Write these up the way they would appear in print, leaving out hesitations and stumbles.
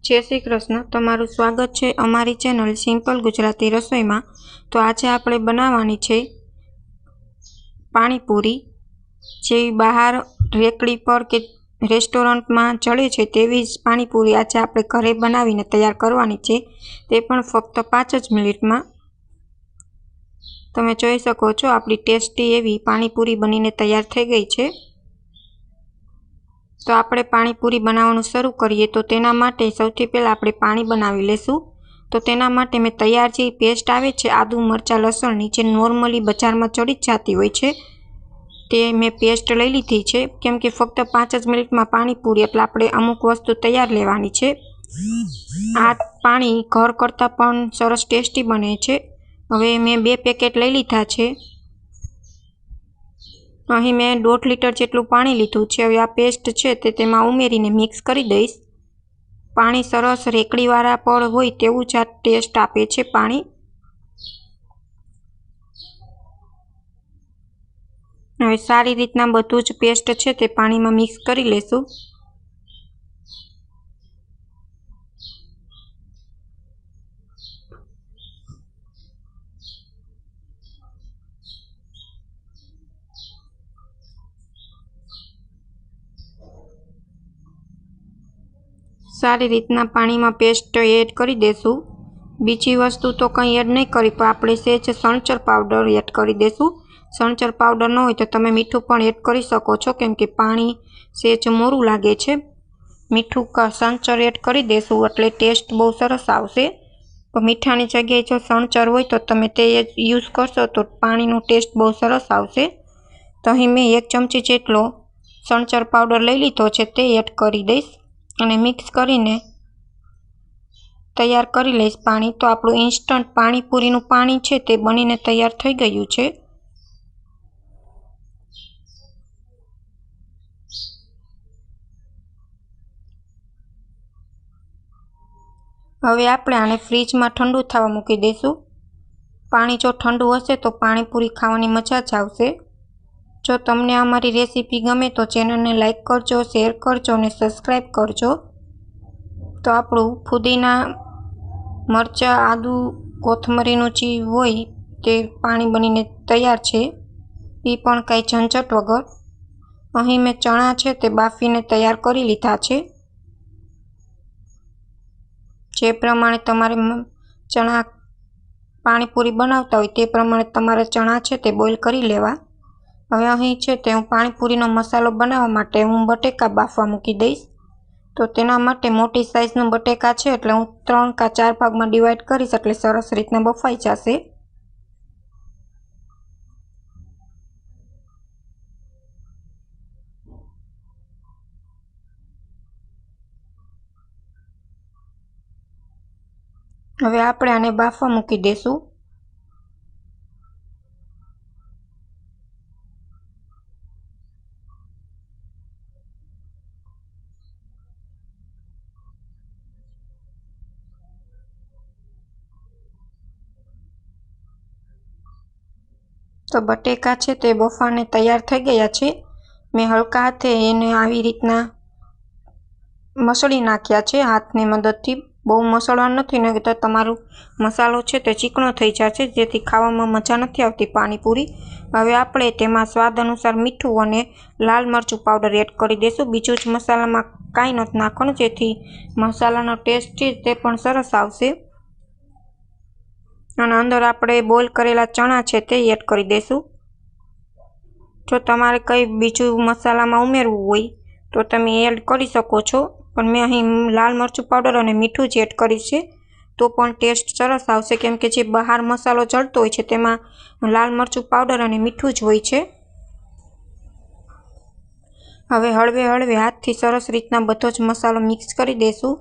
जय श्री कृष्ण। तमारुं स्वागत है अमारी चेनल सिंपल गुजराती रसोई में। तो आज आपणे बनावानी छे पाणीपुरी, जे बहार रेकड़ी पर के रेस्टोरंट में चले छे तेवी ज पाणीपुरी आज आपणे घरे बनावीने तैयार करवानी छे, ते पण फक्त 5 ज मिनिट में। तमे जोई शको छो आपणी टेस्टी एवी पाणीपुरी बनीने तैयार थई गई छे। तो आपणे पाणीपुरी बनाववानुं शरू करीए तो तेना माटे सौथी पहेला आपणे पाणी बनावी लेशुं। तो तेना माटे मैं तैयार जे पेस्ट आवे छे आदू मरचा लसणनी, जे नॉर्मली बजारमां चढ़ी ज जाती होय छे, ते मैं पेस्ट लई लीधी छे। केम के फक्त 5 ज मिनिट में पाणीपुरी एटले आपणे अमुक वस्तु तैयार लेवानी छे। आ पाणी घर करता पण सरस टेस्टी बने छे। हवे मैं 2 पेकेट लई लीधा छे। अहीं मैं 1.5 लीटर जेटलुं पाणी लीधुं छे। हवे आ पेस्ट छे ते तेमां उमेरीने मिक्स करी दईश। पाणी सरस रेकड़ीवाळा पर होय तेवुं ज टेस्ट आपे छे पाणी। हवे सारी रीतना बधुं ज पेस्ट छे ते पाणीमां मिक्स करी लेशुं। सारी रीतना पाणी में पेस्ट एड करी देशुं। बीजी वस्तु तो कई एड नहीं करी, पर आपणे सेज सणचर पाउडर एड करी देशुं। सणचर पाउडर न होय तो तमे मीठुं पण एड करी शको छो, केम के पाणी सेज मोरुं लागे छे। मीठुं का सणचर एड करी देशुं एटले टेस्ट बहुत सरस आवशे। तो मीठानी जग्याए जो सणचर होय तो तमे ते यूज करशो तो पाणीनो टेस्ट बहुत सरस आवशे। तो अहीं मैं 1 चमची जेटलो सणचर पाउडर लई लीधो छे ते एड करी दईश અને મિક્સ કરીને તૈયાર કરી લઈશ પાણી। તો આપણું ઇન્સ્ટન્ટ પાણીપુરીનું પાણી છે તે બનીને તૈયાર થઈ ગયું છે। હવે આપણે આને ફ્રીજમાં ઠંડુ થવા મૂકી દઈશું। પાણી જો ઠંડુ હશે તો પાણીપુરી ખાવાની મજા જ આવશે। जो तमने अमारी रेसिपी गमे तो चेनल ने लाइक करजो, शेर करजो ने सब्सक्राइब करजो। तो आपणुं फुदीना मरचा आदू कोथमरीनुं जे होय ते पाणी बनीने तैयार छे, ई पण कांई झंझट वगर। अहीं मैं चणा छे ते बाफीने तैयार करी लीधा छे। जे प्रमाणे तमारे चणा पाणीपुरी बनावता होय ते प्रमाणे तमारे चणा छे ते बॉइल करी लेवा। हवे अहीं छे ते हूँ पाणीपुरीनो मसालो बनाववा माटे हूँ बटेका बाफवा मूकी दईश। तो तेना माटे मोटी साइजनो बटेका छे एटले हूँ 3 का 4 भागमां डिवाइड करीश एटले सरस रीतना बफाई जशे। हवे आपणे आने बाफवा मूकी देशुं। तो बटेका छे ते बफाने तैयार थई गया छे। मैं हलका हाथे एने आवी रीतना मसळी नाख्या छे हाथनी मददथी। बहु मसळवा नथी, नहीं तो तमारो मसालो छे ते चीकणो थई जशे, जेथी खावामां मजा नथी आवती पाणीपुरी। हवे आपणे तेमां स्वाद अनुसार मीठुं अने लाल मरचुं पाउडर एड करी देशुं। बीजुं ज मसालामां कांई नथी नाखवानुं, जेथी मसालानो टेस्ट छे ते पण सरस आवशे। અને અંદર આપણે બોઇલ કરેલા ચણા છે તે એડ કરી દઈશું। જો તમારે કંઈ બીજું મસાલામાં ઉમેરવું હોય તો તમે એડ કરી શકો છો, પણ મેં અહીં લાલ મરચું પાવડર અને મીઠું જ એડ કર્યું છે તો પણ ટેસ્ટ સરસ આવશે, કેમ કે જે બહાર મસાલો ચડતો હોય છે તેમાં લાલ મરચું પાવડર અને મીઠું જ હોય છે। હવે હળવે હળવે હાથથી સરસ રીતના બધો જ મસાલો મિક્સ કરી દઈશું।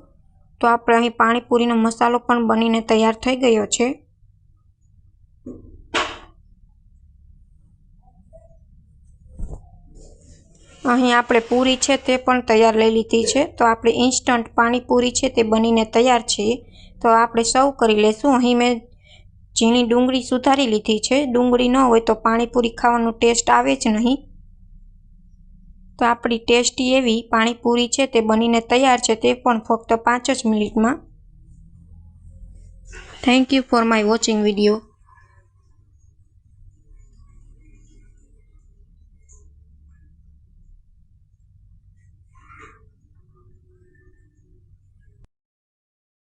તો આપણે અહીં પાણીપુરીનો મસાલો પણ બનીને તૈયાર થઈ ગયો છે। અહીં આપણે પૂરી છે તે પણ તૈયાર લઈ લીધી છે। તો આપણે ઇન્સ્ટન્ટ પાણીપુરી છે તે બનીને તૈયાર છે। તો આપણે સર્વ કરી લેશું। અહીં મેં ઝીણી ડુંગળી સુધારી લીધી છે। ડુંગળી ન હોય તો પાણીપુરી ખાવાનો ટેસ્ટ આવે જ નહીં। તો આપણી ટેસ્ટી એવી પાણીપુરી છે તે બનીને તૈયાર છે, તે પણ ફક્ત 5 જ મિનિટમાં. Thank you for my watching video.